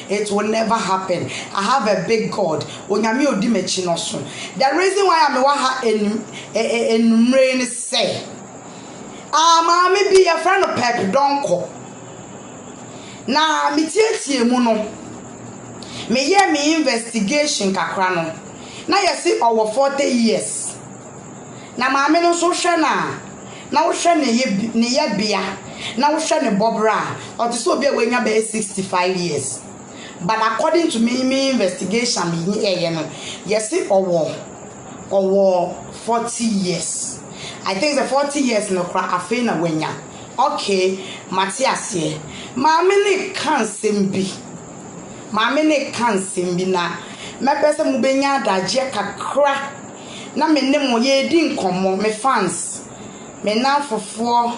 it will never happen. I have a big God. Onyame odi mechi no so. The reason why I'm wa in rain say maame bi your friend of Pep Donko. Na me tietie mu no. Me ye me investigation kakra no. Na yesi over 40 years. Na maame no so hwe na wo hwe ne ye bia. Na wo hwe ne bobra. O to so bia we nya be 65 years. But according to me investigation me ye no. Yesi over 40 years. I think the 40 years no kra afi na wenya. Okay, Matthias here. Maame ne kan sembi. Maame ne kan sembi na me pese mu benya adagye kakra. Na me ne mo ye di nkomo me fans. Me na fofo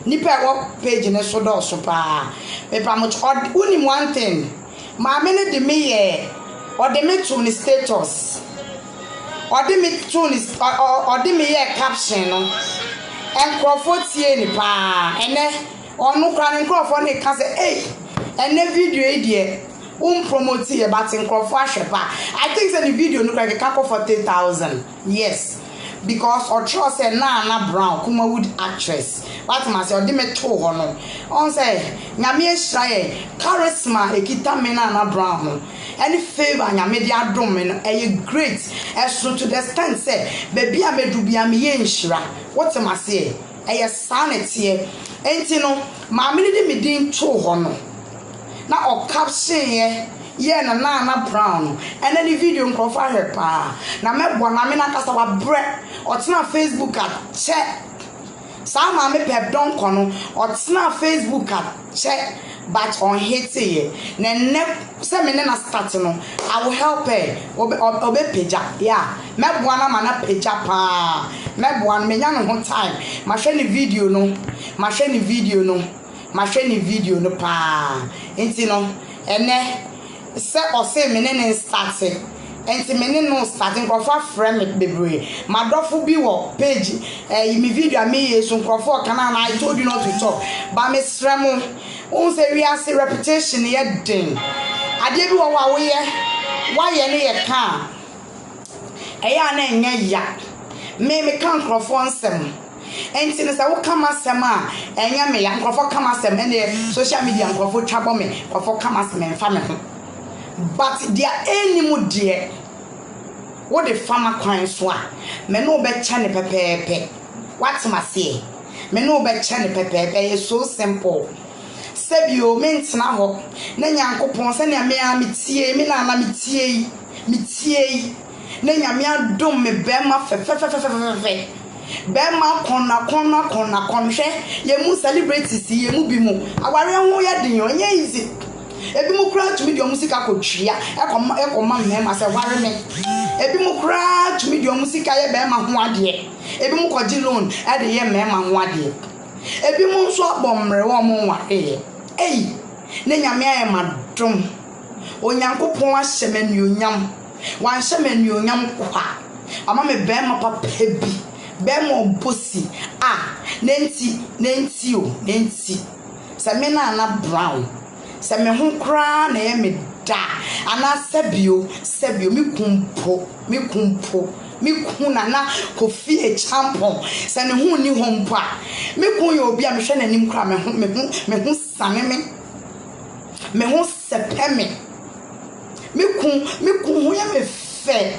nipa wo page ne so do so pa. Me pa mo unim one thing. Maame ne de me ye or de me to ni status. Or de me to ni or de me ye caption no. Enkrofo tie ni pa ene onu kra ne enkrofo ne ka say eh ene video e die promote e but enkrofo ahwepa. I think say the video no kra ka 40,000. Yes, because or trust say na Brown Kumawood actress what must or de me to ho no on say nyame ehira charisma ekita me na Brown no any favor nyame de adom me no great so to the extent say baby amedu bia me ye nhira what must say sanity enti no maame ne de me din to ho no na o caption ye na Brown and then the video nkrofa he pa na mebo na me na kasa wa bre o tena Facebook at check sa maame Pep Donko no o tena Facebook at check but on hate ye na se me na start no I will help her obe peja yeah mebo na mana peja pa mebo na me nya no ho time ma hwe ni video no pa enti no ene se o se me ne start enti me ne no starting crofo frame bebre madofo bi wo page mi video me yesu crofo kana na I told you not to talk but me sremo on say we are say reputation ye den ade bi wo wa ye ne ye ka eya na enya ya me kan crofo nsem enti ne say wo kama sem a enya me ya crofo kama sem ene social media crofo twabo me crofo kama sem enfa me ho but their enemy dear what the farmer kwan so a me no be cha ne pepepe what ma say me no be cha ne pepepe is so simple sebio me ntena ho na nyankopon se ne me a metie me na metie na nyame adom me be ma fe be ma kona hwe ye mu celebrities ye mu bi mu aware ho ye den onye easy ebi mu kra to medium musika ko twia ekoma me ma se ware me ebi mu kra to medium musika ye be ma ho ade ebi mu koji loan e de ye me ma ho ade ebi mu nso abomre wo mo ware ne nyame aye madom onyankopon ahye manuonyam wan hye manuonyam kwa ama me be ma papa bi be mo bosi nenti se me na Brown se me ho kra na ye me da ana sebio mi kumpo mi kunana Kofi Echampon se ne ho ni ho mpo a mi kun ye obi a me hwe nanim kra me ho sane me ho sepe mi kun ho ye me fe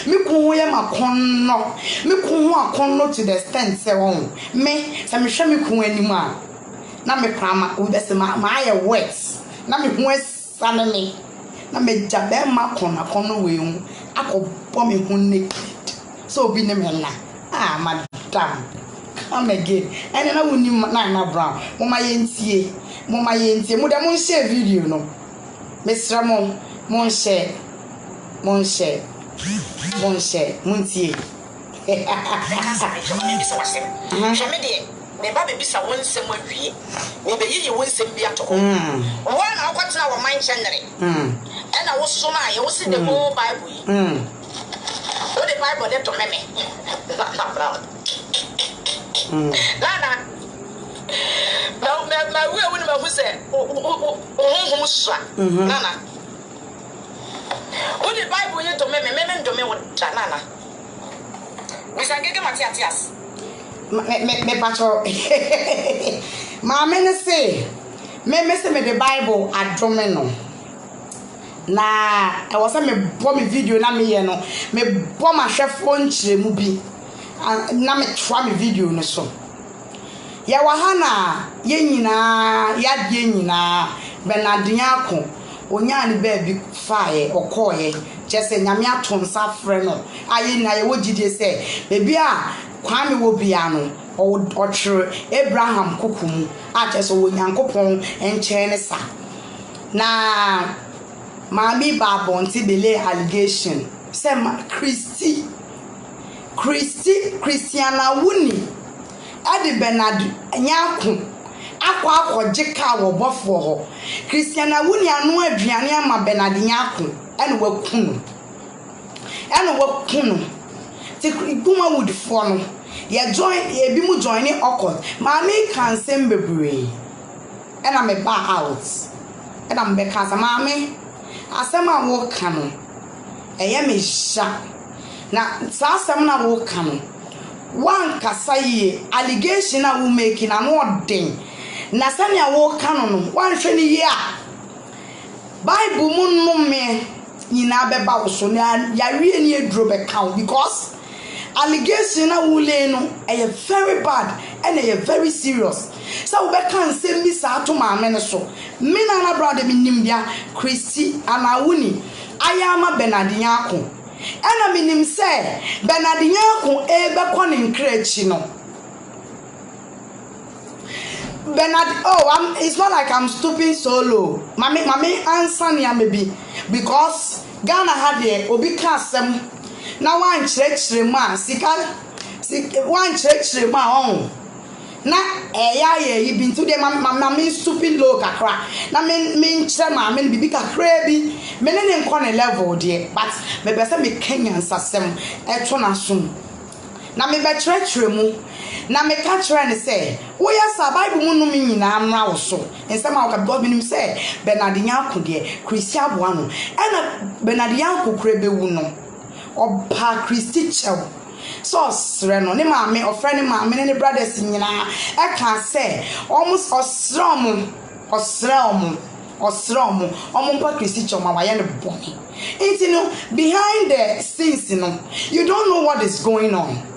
mi kun ho ye makonno mi kun ho akonno to the extent se won me se me hwe mi kun anim a na me krama o bese ma aye wet na me ho asane me na me jabe ma kono we hu akobbo me hu naked so obi ne me na madam come again and na woni na Brown mo yentie mo de mo share video no mesra mo share muntie me ba be bisa wonsem awie me be yiyi wonsem bi atoko won na akwatena wo man chenere na wo so ma ye wo si the whole Bible yi wo the Bible de to meme na Brown na my way when my say oh swa nana o the Bible you to me do me with nana we say get Matthias me pacho ma me say me say me the Bible adome no na e was me bo me video na me ye no me bo ma hwefo nkyeremu bi na me twa me video no so ya wahana ye nyina ya de nyina Bernardinako onya ni ba bi faaye okoye chese nyame atonsa frɛ no aye na ye wogide se bebi a kwame wo bia no ɔtwere Abraham kokum a chese wo nyankopɔn enche ne sa na mami babonti bele allegation se Christiana Wuni adi Bernard Nyako akwa jika wo bofo ho Christiana Wuni anu aduane ama Bernard Nyako ene wakunu ti iguma wood fo no ye join ye bi mu join ni occult mami kan sembebre ena me ba out ena me ka sa mami asema wo kanu eye me sha na sa asem na wo kanu one kasaye allegation na wo make na no den na sania wo kanu no one hwe ni ye a Bible mu no me nyina beba wo so na ya wie ni edro be count because allegation na wo le no eye very bad and eye very serious so we can say mi sa to ma me so me na brother mi nim bia Christy Anawuni ayama Bernardinako ena mi nim say Bernardinako e be ko ne nkrechi no Bernard it's not like I'm stooping so low mami answer ni maybe because Ghana had the obi kasem na wan chire ma sika wan chire ma on na eya ye bi ntu de mami stooping low kakra na me chire ma me bibi kakra bi me ne nko ne level de but me be say me Kenyan sasem eto na sum na me be chire mu na me ka chire ne say wo ya sa Bible mu no me nyina amra wo so ensem a God me say Bernardinako de Christian Boano ena Bernardinako krebe wu no oba Christy Chew so sre no ne maame ofre ne maame ne brothers nyina e ka say almost osrom ompa Christy Chew ma waye ne boni it no behind the scenes no you don't know what is going on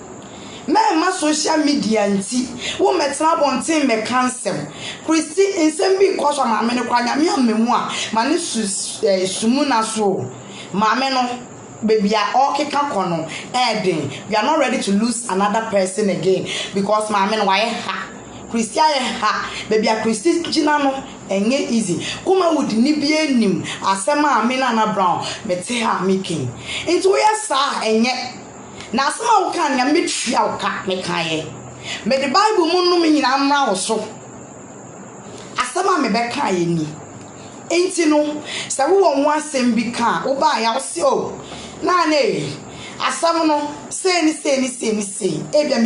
my social media nti wo metra bontin me cancel Christy nsem bi ko so maame ne kwa nyame amemu a mane sumu na so maame no baby are okeka kono eden we are not ready to lose another person again because maame no why ha Christy ha baby a Christy gina no enye easy kuma would ni bi enim asema amena na brown mete ha making into we sa enye na asema wo kan ya metria wo ka me kan ye me the Bible mu no me nyina amra wo so asema me be kan ye ni enti no se wo won asem bi kan wo ba ya wo se o na ne asam no say ni ebia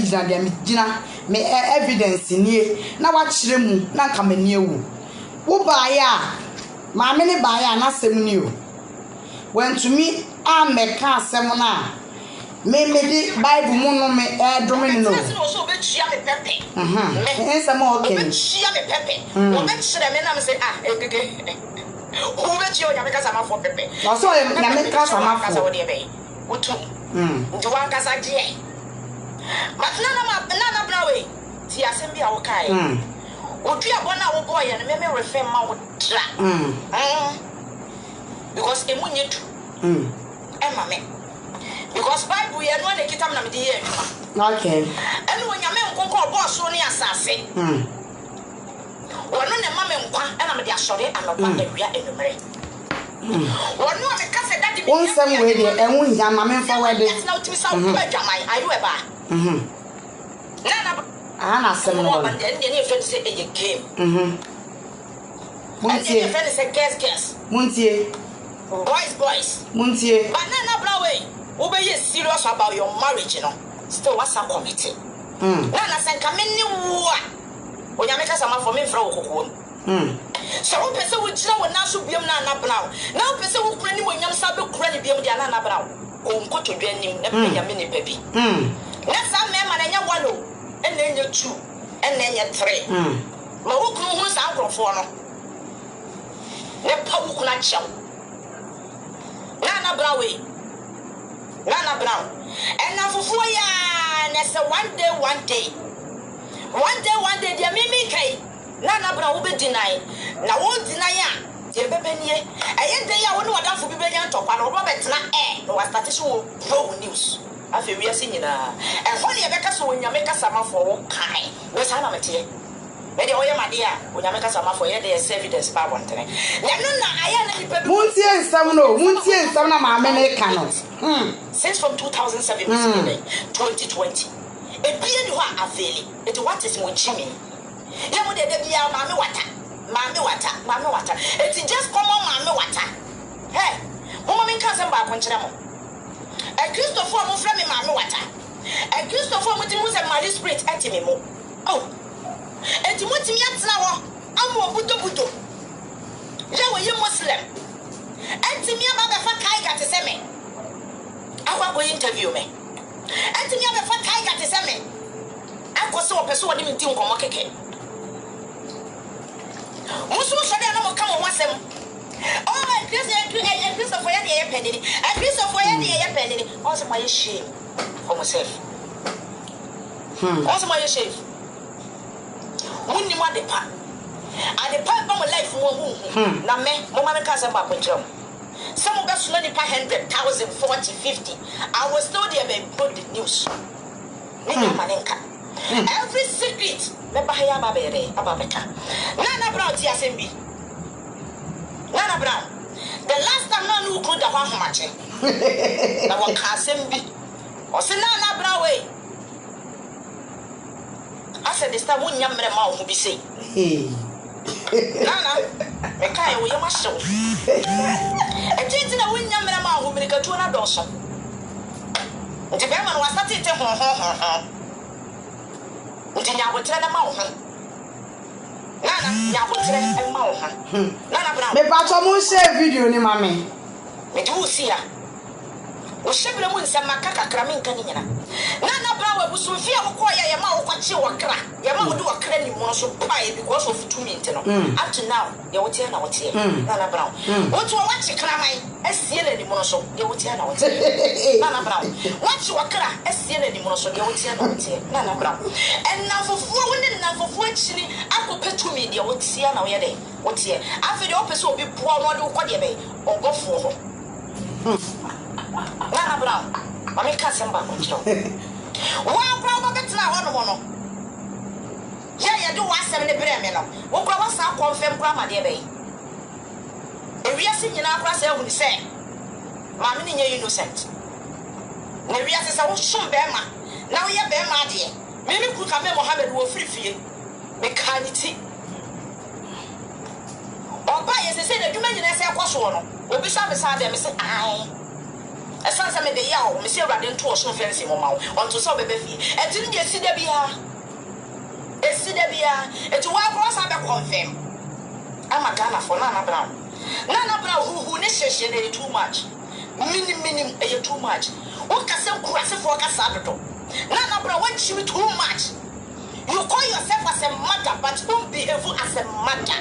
mi gina me evidence ni na wa kire mu na nka mani ewu wo ba ya ma me ne ba ya na asem ni o when to me ameka asem na me di Bible mu no me dome no so be chia me pepe esa mo okay be chia me pepe wo be kire me na me say egege who be chia o nyame kasa ma fo pepe no so nyame kasa ma fo wo de be utu nti wan kasa je matna na brawe ti asem bia wo kai odu abona wo boy no me refer ma wo tra because emunye tu mame because Bible ye no na kitam na me de ye okay eno nyame nkonko boss so ne asase wono ne mame nkwa na me de asore anopa awia enumere wono me kase dadi won sem we de enwu nya mame mfa we de na utimi sa wo adwaman ayu eba na sem no ba de ne fe se e game muntie fe se guess muntie boys muntie but na brawe wo be serious about your marriage no still what's a committee na senka me ni wo onyame kasa ma for me fra wo kokko so wo pese wo gira wo na so biam na Brown na wo pese wo kura ni mo nyam sa be kura ni biam dia na Brown o nkoto dwanim na nyame ne pa bi na sa me ma na nya walo ena nya 2 ena nya 3 ma wo kunu hu sa nkrofo no ne pa wo kuna chaw na Brown we na Brown ena fufu ya na say one day dia mimi kai na Brown wo be deny na wo deny a je bebe nie eye dey a wo ne wadamfo bi be nya ntokwa na wo be tena no wa start so pro news afi wi ase nyina e ho ne be ka so onyame kasa ma for wo kai we sa na mete me de oye made a onyame kasa ma for ye dey evidence ba wontere na no na aya na nipa bi muntie nsam na ma me ne ka no since from 2007 2020 e bia ni ho aveli it what is mo chimi ya mo de bia maame wata it just come on maame wata hey mo me kan sem ba ko nkire mo e Christopher mo fra me maame wata e Christopher mo ti mo se Mary Spirit etimi mo oh enti mo ti mi atena wo amo budo ya we ye Muslim enti mi aba be fa kai ga te se me akwa go interview me enti mi aba fa kai ga te se me akọ se wo pese wo de mi ti nkomo keke musu so de na mo ka mo wasem oh Christopher ya de ye penini Christopher ya de ye penini also my shame for myself also my shame munni ma de pa ba mo life mo hu na me mo ma me ka se ba ko nkyerem some of us money pa 100,000 40 50 I was told there be put the news me na manenka every secret me ba ya ba bere ababeka na Brown ti asembi na Brown the last time na no ku da kwa homache na wa ka asembi o se na Brown we I said this time wonya mre ma ho bi sei na me kai wo yema hyew eti na wonya mre ma ho mirika tu na doso nti be ma no wasate te ho nti nya wotre na ma ho na nya wotre na ma ho na Brown me pa to mo share video ni mami me di usia o shebre mu nsema kakakra me nka ni nyina na Brown abusu fi a wo ya ma wo kwache wakra ya ma wo di wakra ni mo so pai because of 2 minutes no up to now ya wote na wote na Brown wotu wa wache kraman asie na ni mo so ya wote na wote na Brown wache wakra asie na ni mo so ya wote na wote na Brown en na fofu wo ne na fofu achiri akopetu mi dia wote na wo ye de wote afi de opese obi boa no de wo de be ogofo ho na Brown mami ka semba ko chiro wa bra ba betra ho no ya do wasem ne bre me no wo bra wasa confirm bra ma de be ewiase nyina akra se hu ni se mami ni nye innocent na ewiase se wo shom be ma na wo ye be ma de mimi ku ka me Mohammed wo frifie me kaniti oba ye se na dwuma nyina se kwaso no obi sa me sa de me se ai esanse me de ya o me se urade nto so fence mo ma onto so bebe fi eti ndi esi da bia eti wa bro sa be confirm ama Ghana for na Brown hu ne sheshe na too much minim e too much o ka se kurase for ka sa dodo na Brown want you too much you call yourself as a mother but don't behave as a mother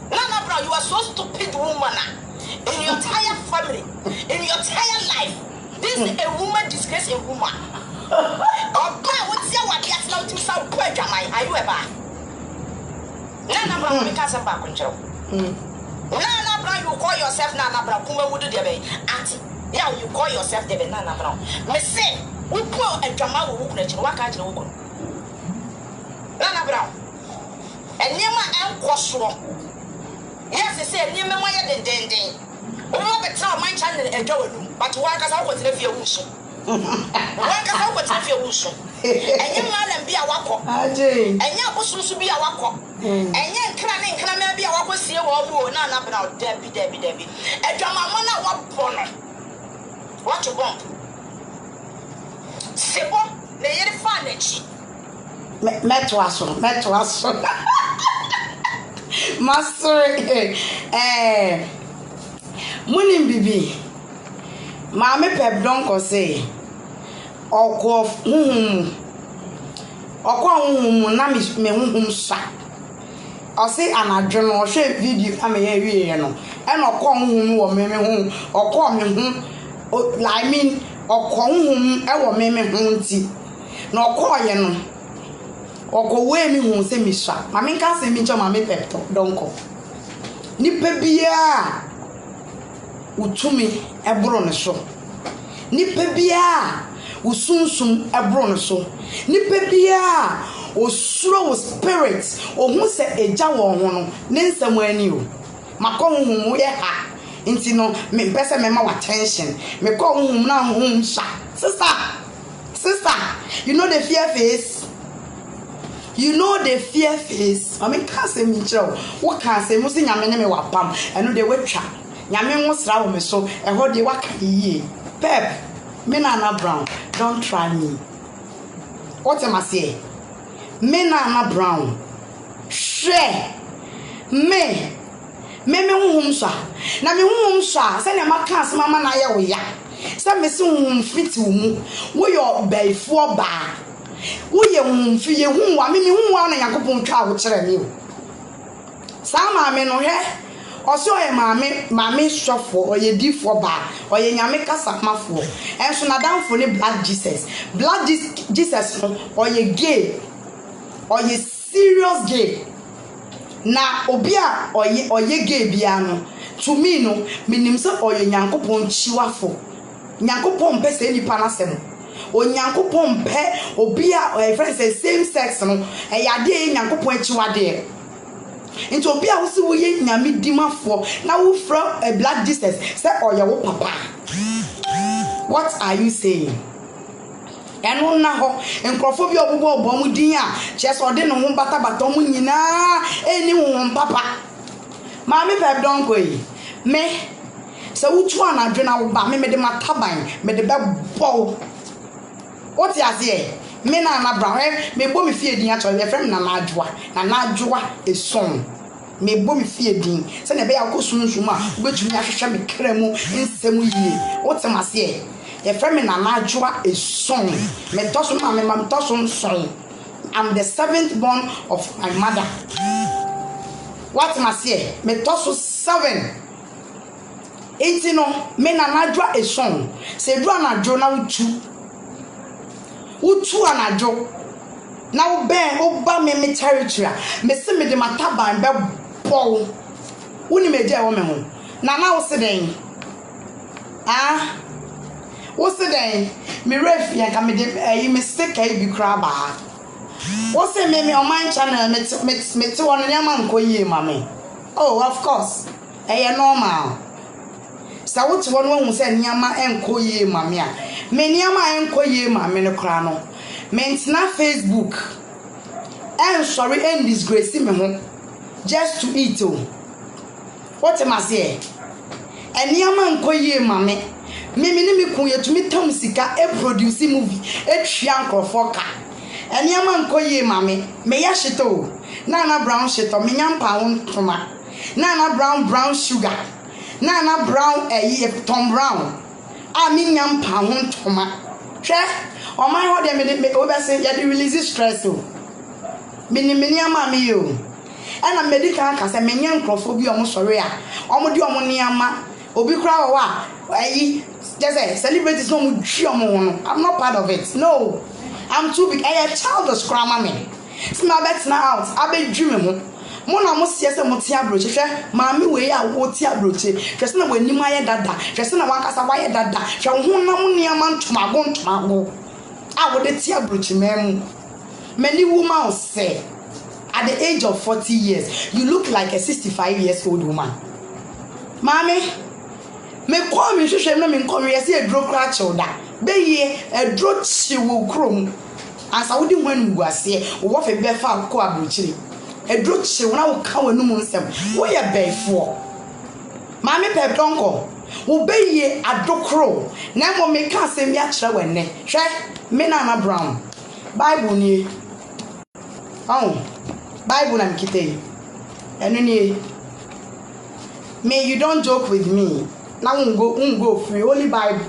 na Brown you are so stupid woman in your entire family, in your entire life. This is a woman disgrace a woman. What's your what yes now to sound quite are you ever? Nana Brown because I'm back control. Nana Brown, you call yourself Nana Brown, Kuma would do the bay. Auntie, yeah, you call yourself the Nana Brown. Me say, we pull a drama who let you walk out the woman. Nana Brown. And Nema and Quasro. Yes, they say, near me, why den. Oh, but tell my channel and go, but one can I was if you wish. One can I was if you wish. And young man be a wako, and young person to be a wako, and young cranning can be a wako, see a wall, none up now, Debbie. And drama mana what bonnet. What you want? Sebo, they had a fun. metwaso master munim bibi maame pep don ko say okọ na me huhum sa o say anadwo no hwe video am ye wie no e no okọ huhum wo me hu okọ me hu I mean okọ huhum e wo me hu nti na okọ ye no okọ we mi hu se mi sa maame ka se mi cho maame pep don ko ni pe bia utumi ebro ne so nipa bia usunsum ebro ne so nipa bia osuro wo spirit ohun se eja wo ho no ne nsam ani o makonhum ye ha nti no me pese me ma attention me konhum na hum sha sister you know the fear face I mean can say me chiro wo can say mo se nyame ne me wapam eno de wetwa nyame ho sra wo me so eho de waka yie pep me Nana Brown don't try me what am I say me Nana Brown share me hum sha na me hum sha se ne maka asema ma na ye wo ya se me se hum fiti mu wo yo baifo ba wo ye hum fi ye hum wa me hum wa na yakopon twa wo kire me o sa ma me no he oso ye mame sofo oye difo ba oye nyame kasamafo enso na danfo ne black Jesus no oye gay oye serious gay na obi a oye gay bia no to me no minim se oye nyankopon chiwafo nyankopon pese nipa na sem o nyankopon pe obi a friend say same sex no e yade nyankopon chiwade into obi a wo se wo ye nyame dimafo na wo from a black Jesus say oye wo papa. What are you saying? Eno na ho enkrofo bi obobo mu din a chese ode no ho bata mu nyina eni ho papa maami pep don ko yi me se wutu anadwe na wo ba me de mataban me de be bo what you say me Nana Brown me bo me fie din a cho e frem na adwoa eson me bo me fie din se na be ya kosunsun a obetumi ahwehwe me kremu nsem yie what am I say e frem na adwoa eson me toso ma me mam toso son. I'm the 7th born of my mother. What am I say me toso 7 18 no me na adwoa eson se du anadwo na utu anadwo na wo ben oba me territory me se me de mataban be bol woni me je wo me ho na wo se den wo se den me refia ka me de me stick ai bi kra ba wo se me on my channel me ti won nyama nkoyie ma me oh of course normal sa wo ti won hu se nyama enkoyie ma me a me nyama enkoyie ma me no kra no mentina Facebook and sorry and disgrace me ho just to eat oh what am I say nyama enkoyie ma me ni me kun yetumi tam sika e produce movie e twia nkrofo ka nyama enkoyie ma me ya shito Nana Brown shito me nyampa won toma Nana brown sugar Nana Brown Tom Brown me nyampa won toma hwe o my ho de me obe say ya de release stress o mini ama me yo na medical ka say me nya nkrofo bi o mo sori a o mo de o mo niama obi kra wo a just say celebrities no mo twi o mo ho no I'm not part of it no I'm too big a child of scrammer me small bet na out abedwi me ho mo na mo sie se mo tia broche hwe maami we a wo tia broche hwe se na wani ma ye dada hwe se na wakasa wa ye dada hwe ho na mo niama ntomago I would tia broche mem many women say at the age of 40 years you look like a 65 years old woman mommy me call me hwehwe na me come yes e dro kra childa be ye e dro chi wo krom asa wodi hwan nguase wo fe be fa ko abrochiri e dro chi wo na wo ka wanu mu nsem wo ye beifo mommy pep donko wo be ye adokro na mo me ka asem ya kire wenne hwe me Nana Brown Bible ni Oh, Bible and Kitty. And may you don't joke with me. Now won't go free. Only Bible.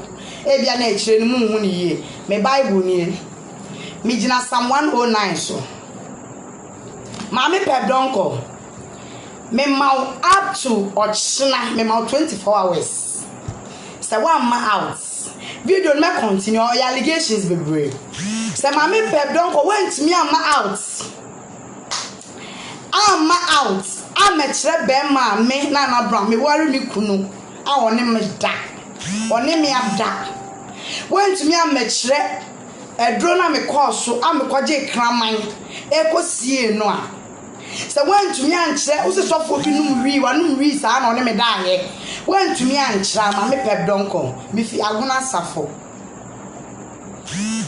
Ebia nature moon ye. Me Bible near. Me jina Psalm 109 so. Mami pep donko. Me mau up to or china me mau 24 hours. So 1 month out. Video me continue your allegations be brave. So mami pep donko went me am out. I'm out. I'm a trebe me na bra me worry me kunu. I want me da. Want me am da. Went me am a a drone me call so I'm a kwaje kraman. Eko sie no a. So went to me and say, who's a soft for you? We one reason on me die. Went to me and try me pep donko. Me fi aguna safo.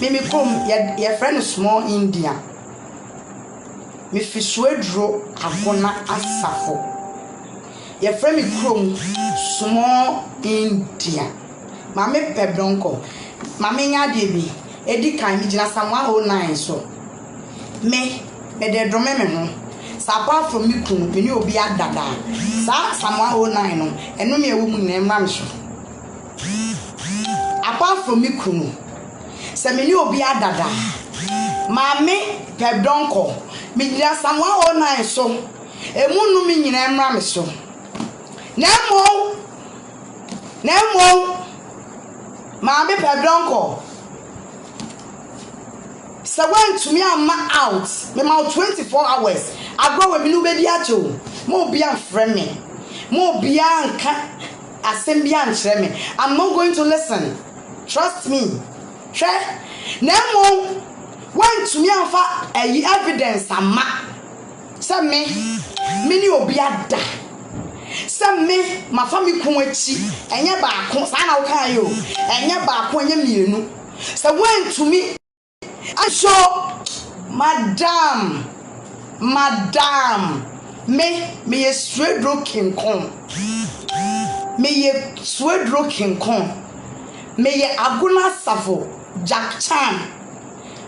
Me come your friend small India. Me fi swedro aguna asafo. Your friend me come small India. Mame pep donko. Mame nya debi. Edi kan mi jina Psalm 109 so. Me de drome me no. Apart from me kunu me ni obi adada sa Psalm 109 no eno me ewu mu na emra so apart from me kunu se me ni obi adada mame pep donko me dia Psalm 109 so emu nu me nyina emra me so na mo mame pep donko. So when to me I'm out, me mau 24 hours. I go with me no bedi ato. Mo bia friend me. Mo bia nka asembia nchre me. I'm not going to listen. Trust me. Try. Nemo when to me amfa evidence ama. Say me ni obi ada. Say me ma fa me kun achi. Enye ba ko sa na wo kan yo. Enye ba ko enye mienu. So when to me I show madam me a straight looking con me a straight looking con me a aguna safo Jack Chan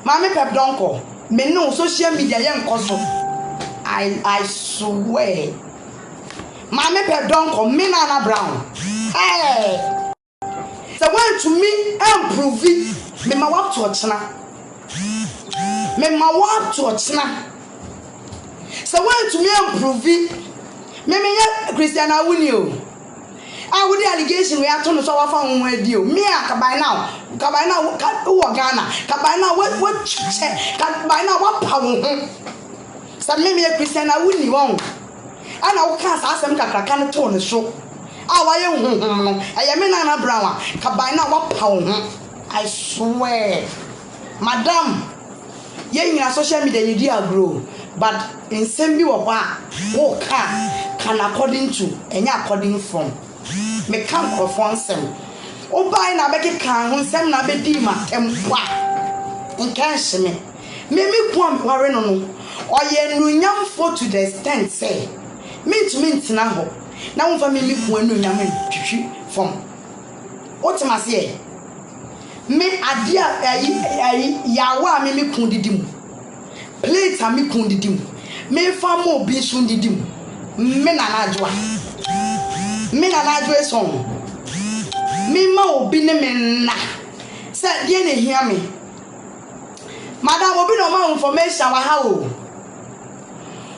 mami pep donko me no social media yen koso I swear mami pep donko me Nana Brown hey so when to me improve me ma wap to ochna me ma wap to ochna. So when to me improve me Christian Awuni I would the allegation we are to so far with you. Me by now Ghana by now what by now what power so me Christian Awuni won and I will cast ask them can turn the show. I am Nana Brown by now what power I swear madam yen in social media you dear grow but in same be what can according to any according from me come conform sem o buy na make kan ho sem na be di ma emwa in kan sheme me kwam ware no no oye nunyam for to the extent say me to me ntina ho na wo fa me kwam nunyam twitwi from what ma say me adia yawa me kun didim plate a me kun didim me fa mo bi sun didim me na najwa son me ma obi ne me na say die na hia me madam obi no ma information wa ha o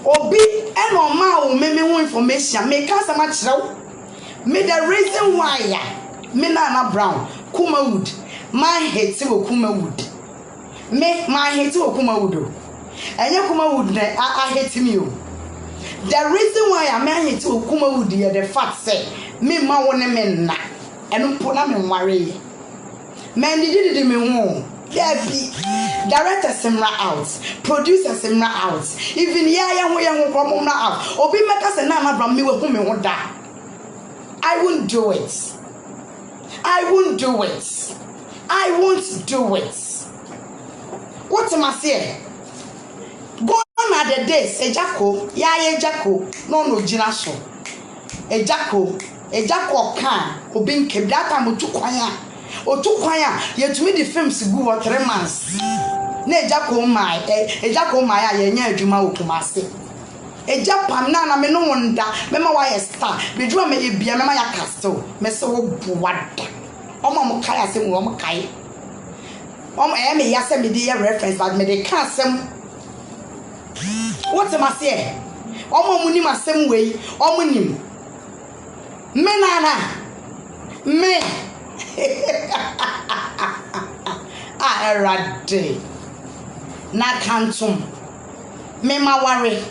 obi e no ma o me information me ka sama kirew me the reason why ya me Nana Brown Kumawood my hate wo Kumawood me my hate wo Kumawood enye Kumawood na I hate me o. The reason why I hate wo Kumawood is the fact say me ma won me na eno po na me nware men did me ho there be director simra out producer simra out even ya ho from na out obi meka say Nana Brown me we hu me ho da. I won't do it. I won't do it. I won't do it. What am I saying? Go on at the days, a jacko, jacko, no gina so. A jacko can, or being kept that time or 2 choir, yet to me the films go for 3 months. na eja ko mai a ye nya adwuma wo Kumase eja pam na me no wonda me ma wa ye star be dwo me ye bia me ma ya castle me se wo buwada omo mo kai asem wo mo kai omo me ya se me dey reference but me dey ka asem what am I say omo mu nim asem wei omo nim me nana me erade na kantum me mawari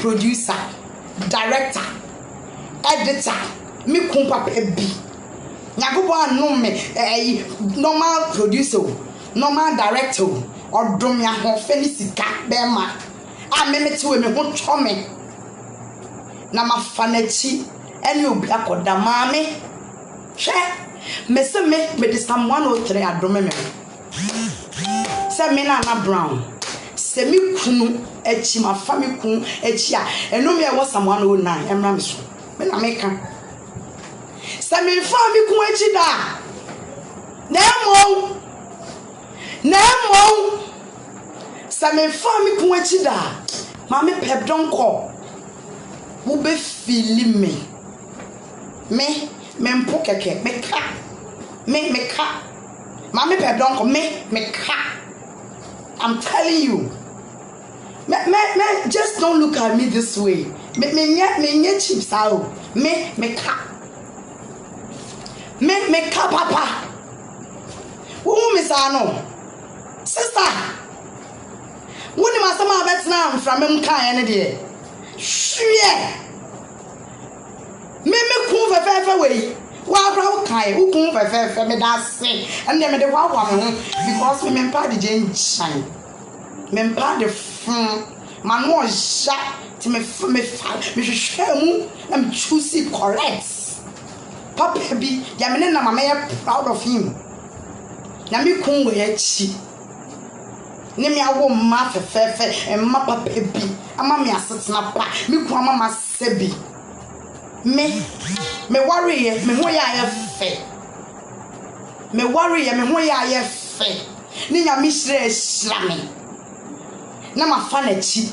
producer director editor me kun papa bi nyagobo anu me normal producer normal director odom ya ho felicita bema a me tiwe me ho twome na mafanachi eni obi akoda maame hwe me se me de Psalm 103 adome me se me na Brown se mi kunu echi ma fa mi kunu echi a eno me e wo Psalm 109 emra me so me na me ka se me fa mi kunu echi da na mo se me fa mi kunu echi da ma me pep don ko wo be feel me mpo keke me ka ma me pep don ko me ka I'm telling you. Me just don't look at me this way. Me chips out. Me ka papa. Who me say no? Sister. Woni ma sama betna from me kan ene de. Hwe. Me kun fe we. Wa bra kai, who kun fe me da se. And dem de wa me because me mpa de gen shine. Me mpa de fun. Man no sha ti me hwe mu am choose correct. Papa bi ya me na mama ya proud of him. Na me kun we achi. Ne me awo ma fe emma papa bi. Ama me asetena pa. Me kun mama sebi. Me worry ye me ho ya fe. Me worry ye me ho ya fe. Ni nya mi hira me. Na ma fa na chi.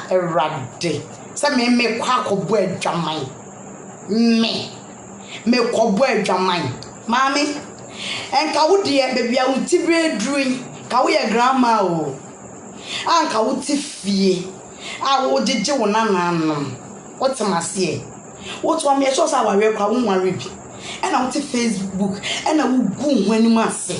Erade. Se me kwa kobo adwaman. Me kobo adwaman. Mami. Enka wo de baby a wo tibre druin. Ka wo ye grandma o. Anka wo ti fie. Wo jeje wo nananam. What am I say? What one me show say wa we kwa wo nware bi. E na wo ti Facebook. E na wo gu ho anim ase.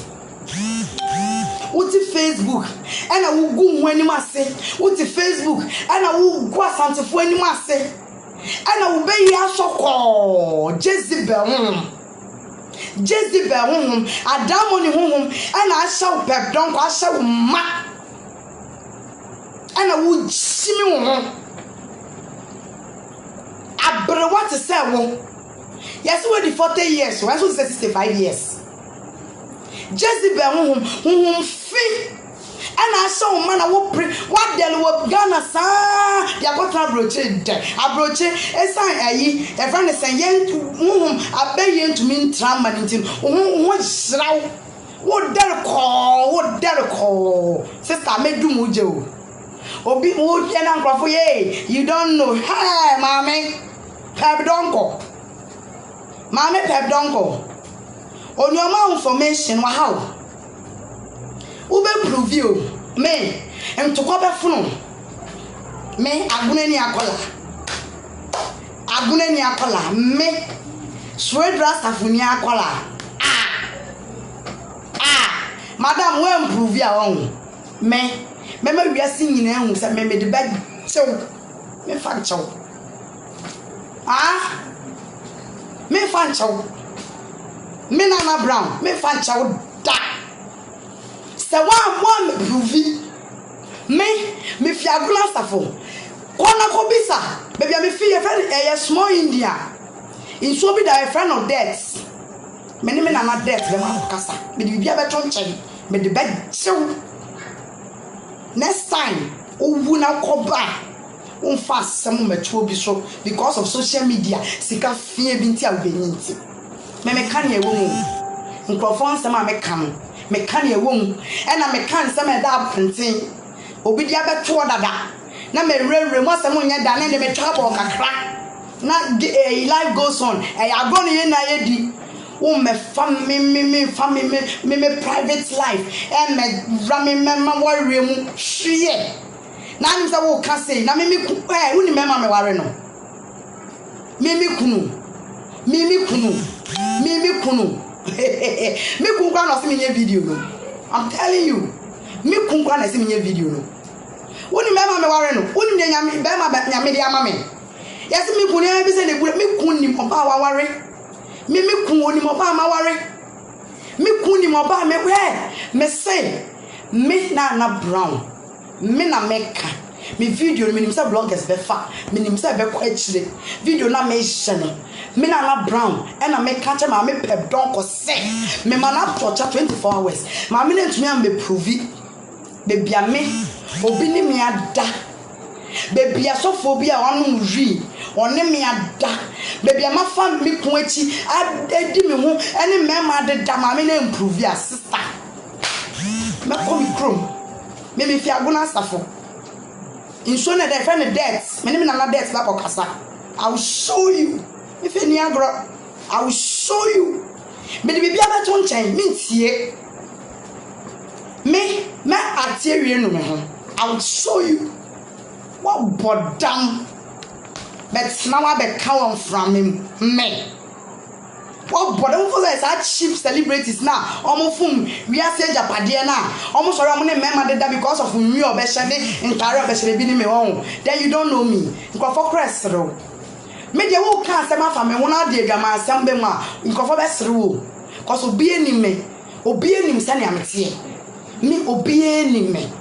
What Facebook? And I will go when you must say. What Facebook? And I will go something for any must say. And I will be here so called Jezebel. Adamoni home, and I shall pep don't I shall ma. And I would see me. I better want to say, yes, what the 40 years, so I should say 65 years. Jezebel whom free and I saw man I will pray what they will Ghana sa ya got a broche there a broche esan ayi e friend say yen whom abeyen to mean trauma nintin who sraw what der call sister medum uje o obi wo ye na nkrofo ye you don't know hey mama pep donko on your mouth information wa how ube prove you me em to ko be funu me agunani akola me sweat rasta funi akola madam we improve ya won me ma wiase nyina hu se me de ba chew me fa chew me fa chew me Nana Brown me fan chawo da se one prove me fi agula safo kona ko bisa baby me fi a friend a small India in so be that a friend of death me Nana death be ma kasa me de bibia beto nchen me de ba chew next time owu na ko ba on fast some metro bi so because of social media sika fie bi nti a obenyi nti me can ye wo nkrofon sama me kan me kan ye wom e na me kan se me da pantin obi dia beto dada na me rere mo se mo nya da na de me twa bo kakra na life goes on e agro ni na ye di wo me private life e me rami me worry mu hwie na nim se wo ka sei na me wo ni me ma me ware no me kunu me kunu me kun kwa no se me video no I'm telling you me kun kwa na se me video no wo ni me ma me ware no wo ni nyame be ma nyame de ama me yes me kun ya bi se de me kun ni mo ba wa ware me kun oni mo ba ma ware me kun ni mo ba me say me na brown me na meka me video me nim say bloggers be fa me nim say be kwa chire video na me hye me na brown and na me catch ma me pep don ko say me ma na torture 24 hours ma me ntumi am be prove baby a me obi ni me ada baby a sofo bi a wanu wi one me ada baby a ma fa me kun achi adi me ho ene me ma de da ma me na improve ya sister me ko mi krom me fi aguna safo inso na de friend death me na death ba ko kasa I will show you if any agro I will show you me de bibia ba ton chen me tie me atie no me ho I will show you what bodam but now I be come from me what bodam for that cheap celebrities now omo fum we are say japade na omo sori omo ne mema de da because of me obehye ne ntare obehye bi ni me won then you don't know me nkofo crestro me de wo ka asem afa me wona de adwama asem be ma nkofo be sere wo cause obi enim se ne amete me obi enim me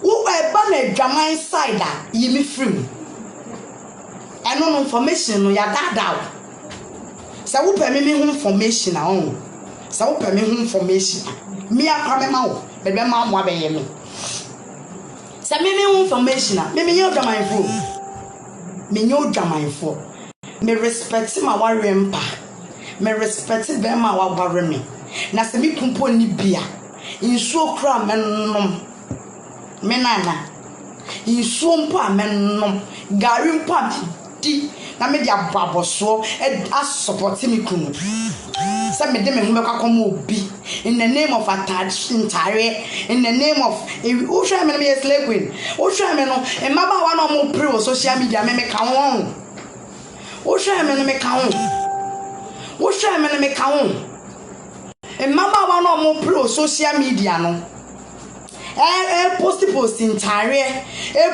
wo e ba na adwama inside a yi me free eno no information no ya dada sa wo pe me information a on sa wo pe me information me akwa me ma wo be ma mo abeye me sa me information a me nye odwama info me nye odwama info me respect ma ware mpa me respect be ma wa ware me na se me kumpo ni bia insuo kra mennom me nana insuo mpo amennom gari mpo di na me dia baboso a support me kunu say me de me hu be kwakom obi in the name of entire in the name of who try me yes slave queen who try me no e maba wa no mo pre on social media me ka won who try me no me ka won who try me no me ka won e maba wa no mo pre on social media no post entire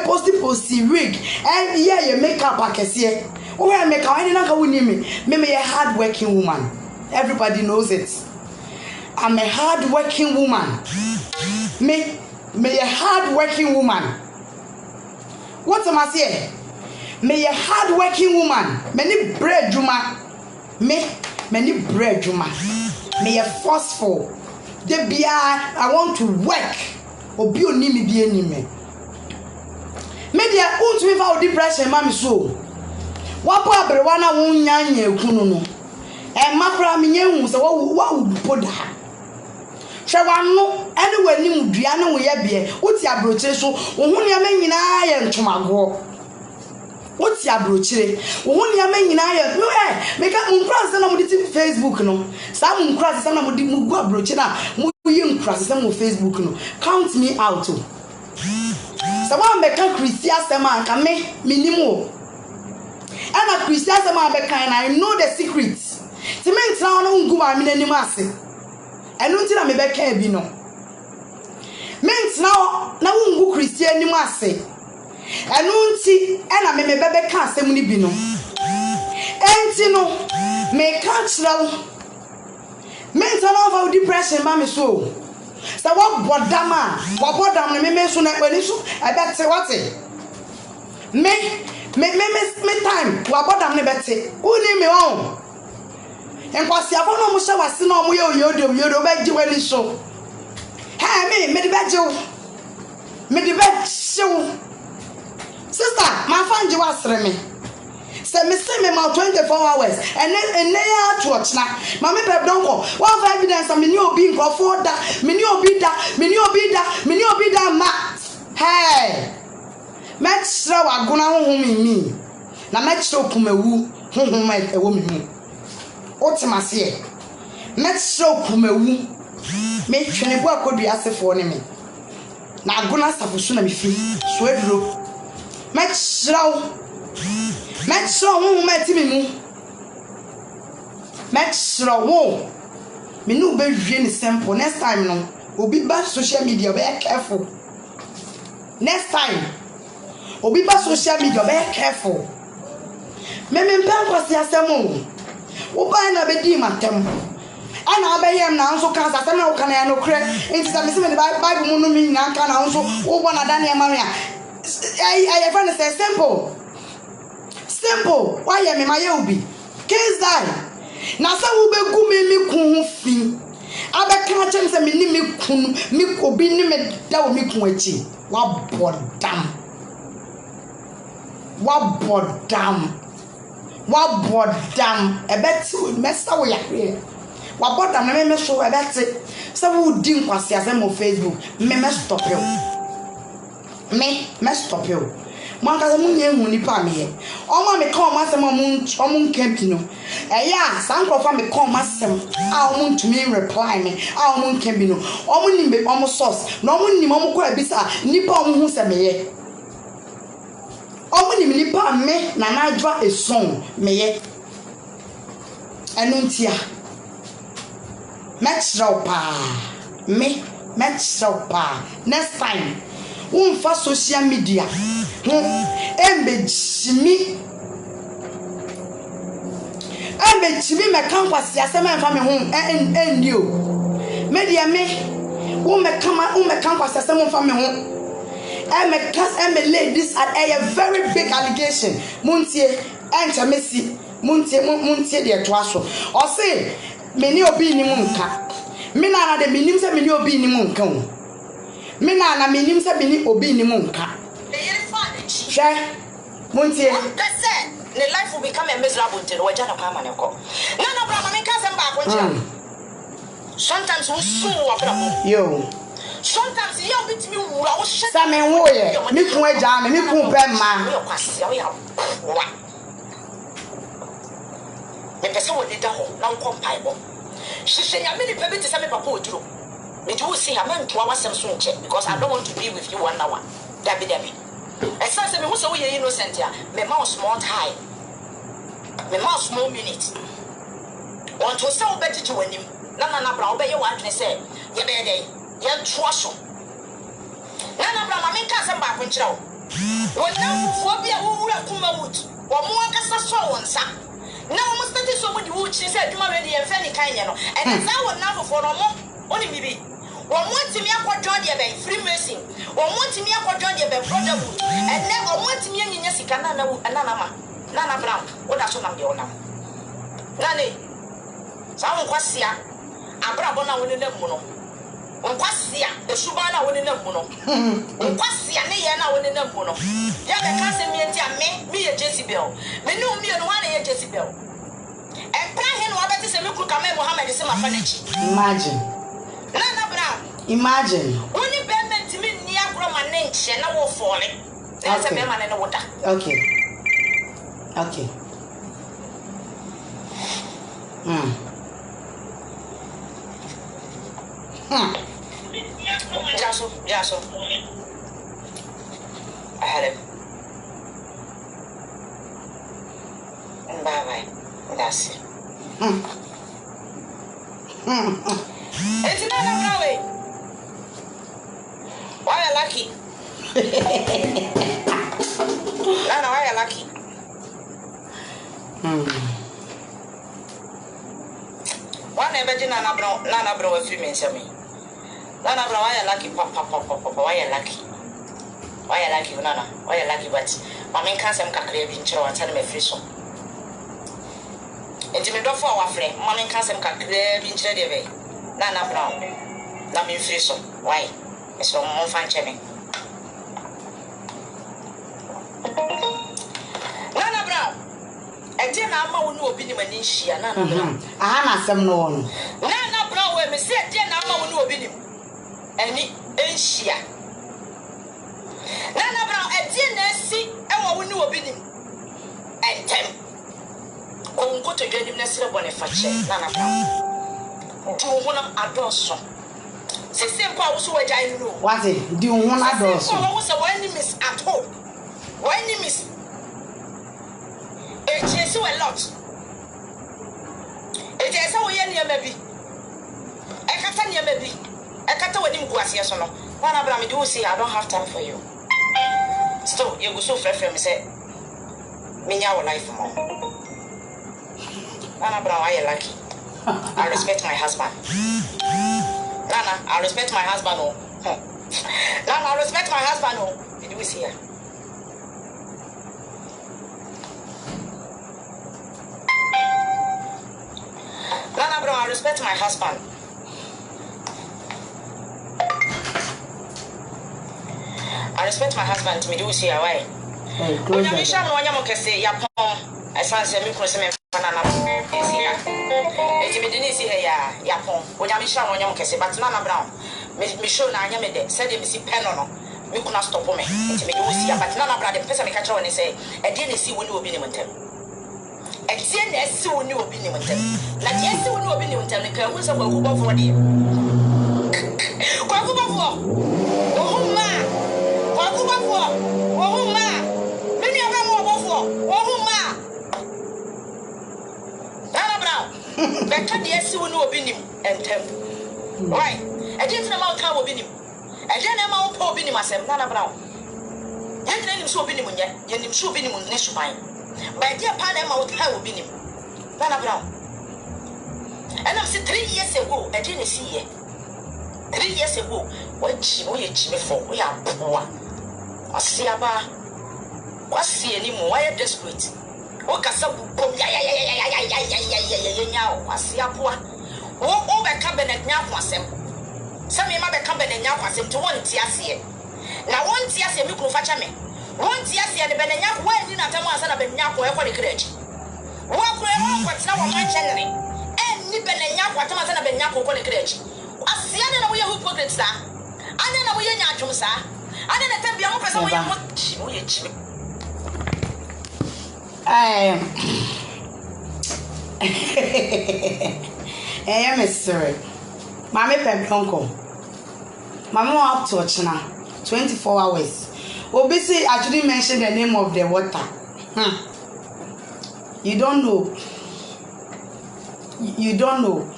post wig and yeah you makeup akese o we make how any na ka woni me a hard working woman everybody knows it I'm a hard working woman me a hard working woman what am I say me a hard working woman many bread juma many bread juma me a forceful the bia I want to work obi oni mi bi enime media untumi fa depression ma mi so wapo abrewa na wonya nya ekunu no e makra mi nyehu se wa poda hwe wano ene wani mudua ne wo ye bie uti abrochire so wo hu ne amanyina ye ntomago uti abrochire wo hu ne amanyina ye no meka munkra se na mudi ti Facebook no sa munkra se na mudi mugu abrochire na you increase them on Facebook no count me out so one be can Christian sema can me minimum and a Christian sema be kind I know the secret ti me ntra no ngu ma me nanim ase enu nti na me be kan bi no me ntra na ngu Christian nim ase enu nti e na me be kan asem ni bi no enti no me kan tra mental of depression mama so what bodam me so na kwani so I bet say what me time what bodam ne bete uni me won enkwasi afo no mo sha wase no mo ye yodo be ji wani so ha me de be jew sister ma fan ji wasre me say me 24 hours and then to watch now mama pep don go one for evidence me ni obi nkofo da me ni obi da ma hey metro aguna honhom mi na metro kumewu honhom ewo mi mu otimase e metro kumewu me twene bu akodu asefo ne me na aguna safosu na me fi so aduro metro honhom etimi mu metro wo me no be hwie ni simple next time no obi ba social media be careful next time obi ba social media be careful me mpem kwasi asemo wo ba na be di matem ana abayem na nso kan asem na wo kan ya no kre enti sa me se me the bible mu no mi na kan na nso wo bona daniel mama I find it simple why am me my obi case die na sa wo be gu me kun ho fi abeka chem se me ni me kun me obi ni me da wo me kun achi wa bodam ebeti mesa wo ya here wa bodam na me so ebeti se wo di nkwase asem mo Facebook me stop you Manka munye huni pa me oma me come asem omun campi no eya sankofa me come asem a omun to me reply me a omun campi no omun nimbe omun source no omun nim omun ko abisa nipa omun hu se meye omun nim nipa me na najwa eson meye enuntia metro pa next time for social media embe chimi me kan kwasi asema enfa me ho endi o media me me kan kwasi asema enfa me ho me ladies at a very big allegation muntie encha mesi muntie de to aso o say me ni obi ni mu nka me na de minim se me ni obi ni mu nka o me na minim se me ni obi ni mu nka muntie the life will become a miserable until we jana pa maneko na bra ma nka se mba akwancha sometimes we so abramo yo sometimes you bit me wura wo hye sa me wo ye mi kun aja me mi kun pe ma we kwase we ya wa me pese wo de da ho na nko mpai bo hye ya me ni pe bi te se me papa oduro me do see ha man to awasem so nche because I don't want to be with you 1 hour dabi esa se me hu se wo ye innocent ya me ma small time me ma small minute want to say wo beti to wanim na bra wo be ye wa adwene se ye be dey ye ntoa so na bra ma me ka se ba kwenkyerɛ wo na fufo bi a wo wura kuma wut wo mo akasa so wo nsa na wo stati so mo di wo chi se adwuma we dey emfa ni kan ye no and sa wo na fufo no mo oni bibi wo mo timi akwadwo de be freemason wo mo timi akwadwo de be brotherhood and then wo mo timi anyinya sika na na bra wo da so na de onam na ne sa wo kwasia abrabo na wo ne mu no kwasia esuba na wo ne mu no kwasia ne ye na wo ne mu no ya be ka se mi enti a me ye Jezebel me ne o mi no wa na ye Jezebel empra he no abeti se me kru kama Muhammad se ma fa na chi imagine na bra imagine woni payment mi ni agro ma ne nche na wo fole na se be ma ne wo da okay Jaso. I had him. Bye. That's it. It's not way. Why are lucky? Nana, why are lucky? One never did Nana Bro with 3 minutes of me. Nana, why are lucky, papa, why are lucky? Why are lucky, Nana? Why are lucky, but my main cancer can create in Choro and tell me free so. And Jimmy Duff, our friend, my main cancer can create in Chedeve. Nana Brown, Nami free so. Why? It's from more fine chemming. Nana Brown, ama wo no obi ni mani hia na aha na asem no wo no na bra we me se die na ama wo no obi ni ani enhia na bra edie na si ewo wo no obi ni entem konko to dwanim na sire bone fache na bra di wo na adoso se se kwa wo so wagyan no what di wo na adoso wo so enemies at home enemies chase a lot. It is how we are near maybe. I can't near maybe. I can't wait him to see us. No, Abraham, do see, I don't have time for you. Still, you go so fair from me, say, me our life more. Abraham, I am lucky. I respect my husband. Nana, I respect my husband. Oh, Nana, I respect my husband. Oh, did we see her? Nana, bro, I respect my husband. I respect my husband to me do see away. When you wish I know you can say Yapon, I fancy me for some banana. It's me didn't see her Yapon. When you wish I know you can say, but Nana Brown, me show Nanya made said him see pen on. We could not stop me. It's me do see, but Nana Brown, the person I catch on and say, I didn't see when you will be in the Etienne is so new opinion with them. Like yes, so new opinion with them. The girl was a walk for the oh, ma, oh, ma, many of them were oh, ma. Nana Brown, that can yes, so new opinion and them. Right, I didn't know how to opinion. I didn't know how to opinion myself, Nana Brown. You didn't show opinion yet, you didn't show opinion on this fine. By dear Panama, I would have been him. Nana Brown. And I'm 3 years ago, I didn't see it. 3 years ago, what she for we are poor. I see about what's see anymore. Why are desperate? What can some come? I see a poor. What over cabinet now for some? Some of my cabinet now for some to 1 TSC. Now 1 TSC, you can fetch me. Once yes, and the Benyak, why did not tell us about Benyak or the courage? What's now my channel? And Nibenyak, what am I Benyak or the courage? I see another way who put it, sir. I don't know where you're not, sir. I didn't tell you because I am a sorry. Mammy Pep Uncle. Mamma up to China 24 hours. Obviously, I shouldn't mention the name of the water. You don't know. You don't know.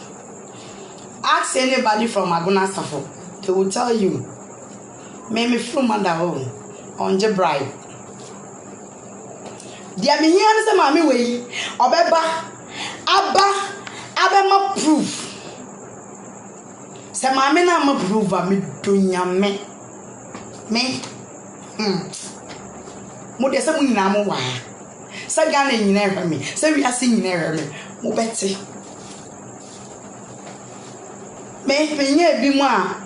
Ask anybody from Aguna Safo. They will tell you. Maybe from under home on the bride. Dear me here is a mammy way. Obeba, Abba, proof. Some mammy na proof of me dunya me. Mo de se mo nyina mo wa se Ghana nyina ehwe me se wi ase nyina ehwe me mo beti me nye bi mo a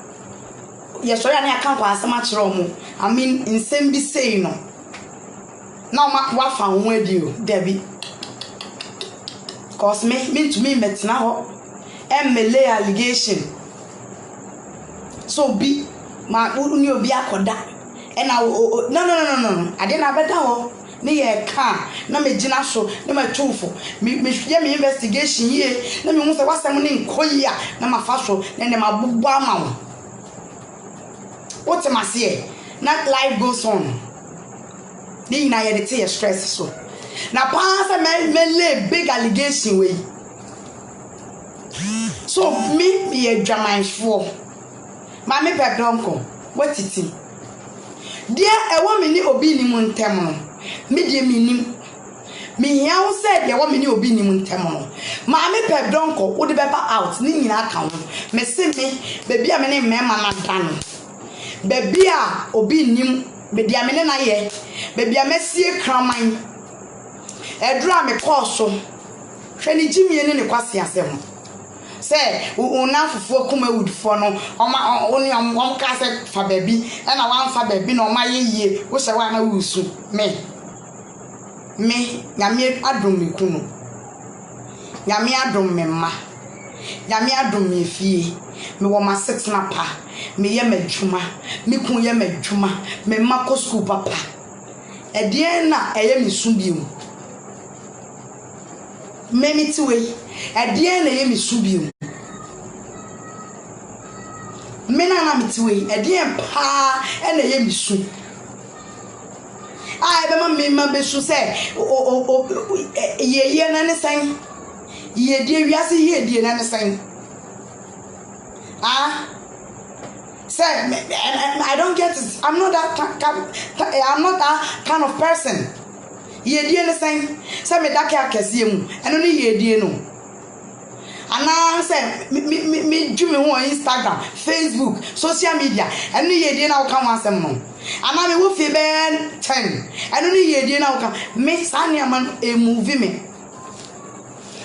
ye so ya na aka kwa asema kire mo I mean nsem bi sei no na ma wa fa ho adi o debi cause me to me metina ho emele allegation so bi ma uni obi akoda and no. I didn't have a down. Near car, no me gina so, no my truthful. Me investigation here. Let me move the what's happening. Koya, no my fashion, then my bubama. What's my say? Not life goes on. Then I had to stress so. Now, pass a man big allegation way. So, me be a drama for. Mammy Pep Uncle, what it is? Dear a woman obi ni mun temo me die minim me hia wo said dear woman obi ni mun temo ma me Pep Donko wo de beba out ni nyina ka ho me se me baby a me ne mema na dan baby a obi nim baby a me ne na ye baby a mesie kraman edura me course so hwe ni jimie ne kwase asem say una fufu kuma wudfo no oma oni am ka se fa baby e na wan fa baby no ma yeye wo se wa na wusu me nyame adom me kunu nyame adom me ma nyame adom me fie me wo ma setna pa me ye madwuma me kun ye madwuma me ma ko school papa edien na eye me su biom me mitiwe edien na eye me su biom me na mitiwe edien pa e na eye me su ai be ma me ma be su se ye na ne san ye die wiase ye die na ne san say I don't get it. I'm not that kind of person. Ye die ne san say me dake akese mu eno ne ye die no ana say me dwumi ho on Instagram, Facebook, social media eno ne ye die na wo kan wansem no ana me wo fi be 10 eno ne ye die na wo kan me sane man e move me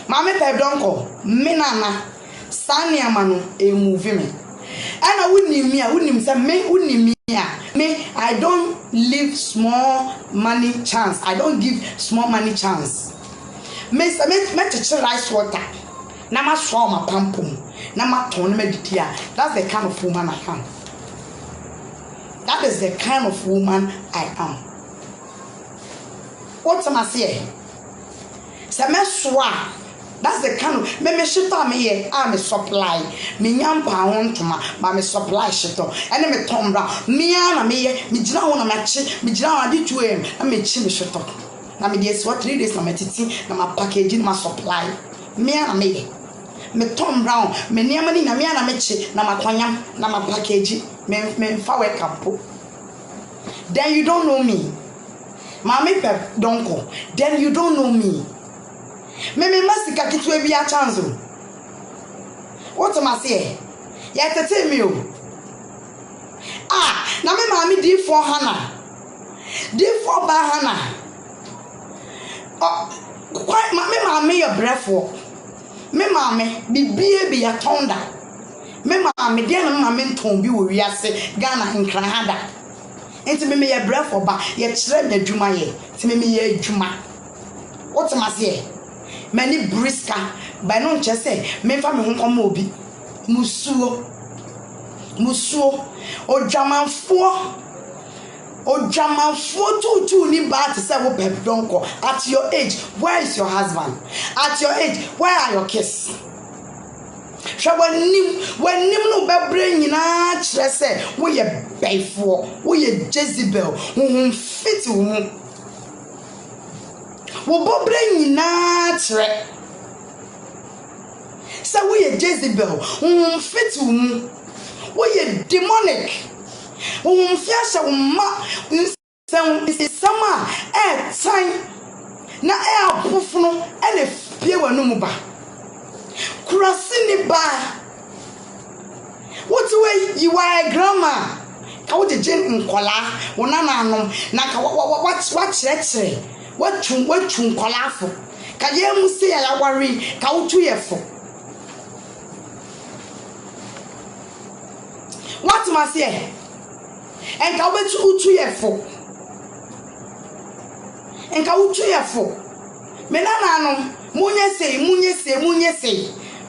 mama pe donko me nana sane man e move me ana wunim say me I don't leave small money chance. I don't give small money chance. Me to rice water. Na ma swa ma pampum. Na ma ton me ditia. That's the kind of woman I am. That is the kind of woman I am. What am I say? Say me swa. That's the kind of me shito me ye me supply me nyampa hontoma ma me supply shito ene me tombra me na me ye me gina ho na me chi me gina ho ade tuem na me chi me shito na me dey 3 days na me titi na ma package na ma supply me na me ye me tombra me niam ni na me na me chi na ma kwanyam na ma package me fa we kampo. Then you don't know me mama pe donko, then you don't know me. Me masika kitwe bi a chance. What am I say? Ya tete mi o. Na me ma mi di for Hana. Di for ba Hana. Quite me ma me your brefo. Me ma me bibie bi ya tonda. Me ma me dia na ma me nton bi wo wiase Ghana nkran hada. Enti me your brefo ba ye kire me adwuma ye. Ti me ye adwuma. What am I say? Many brisker by no chese me fa me ho komo obi musuo odwamanfo tutu ni ba te say wo pepdonko. At your age, where is your husband? At your age, where are your kids? When no bebre nyina kire say wo ye beifo, wo ye Jezebel, wo fit wo wo bobre nyina tre say we ye Jezebel fit wo ye demonic wo fiasha wo ma sama time na apofuno ene pie wanu mu ba kurasi ni ba what way you are a grandma ka wo de gen nkola wo nana anom na ka what chire what kolafo ka ye mu se ya wari ka utu ye fo what ma se en ka utu ye fo en ka utu ye fo me na no munye se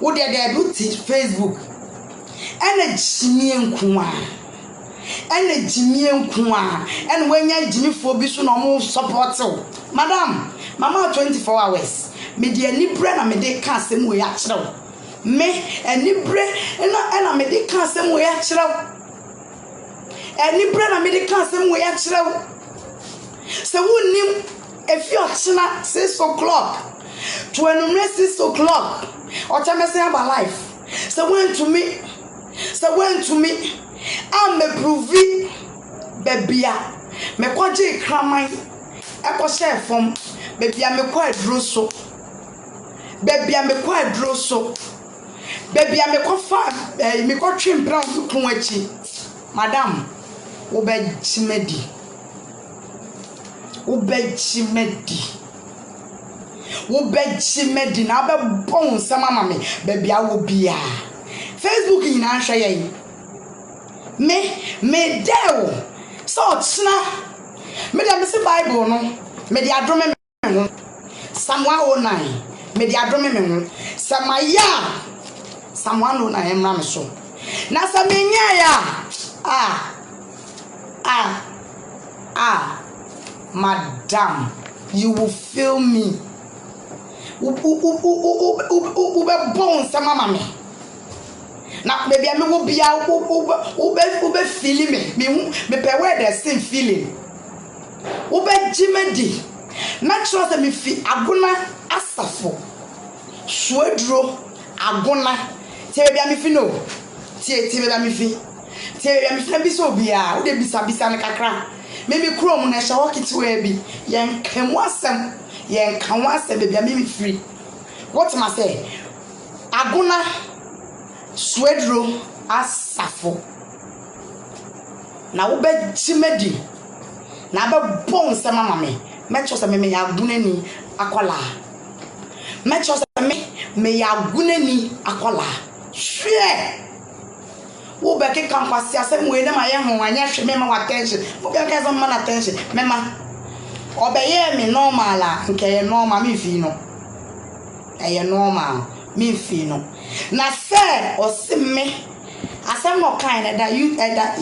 wo de do ti Facebook ene jimie nkuwa ene wanya jimifo bi so no mo support madam mama 24 hours me de anibre na me de ka asem we ya kirew me anibre na me de ka asem we ya kirew anibre na me de ka asem we ya kirew se wonim if you china 6 o'clock to enumere 6 o'clock or chamese about life so when to me I'm a proving bebia me kwaje kraman e ko share from bebia me kwa adroso bebia me ko fa me ko twempra kun achi madam wo be chimedi na be bon sama mama me bebia wo bia Facebook ina hwe yen me dewo so tsna me dem se Bible no me de adrome me ho Psalm 109 me di adome me ho samaya someone no na emra me so na samenya ya madam, you will feel me. Ube born some mama me. Now maybe I will be out ube feeling me pe where the same feeling. Ube jimedi. Not sure that me fi agona asafo. Swedro agona. Tebe mi fi no. Tebe mi fi. Tebe mi fi bi so bia. Ode bisa na kakra. Maybe chrome na shawo kitwe bi yen kanwasem baby me free. What must I say? Aguna swedro asafo. Na wo be chimedi. Na be bon se mama me. Mecho se me ya aguna ni akola. Mecho se me ya aguna ni akola. Hwe. Wo be ke kan kwase asem we na ma ye ho anya hwe me ma attention. Wo be ka so ma attention. Mema obeye me normal nke ye normal me fi no. Eye normal me fi no. Na say osime asem no kind that you that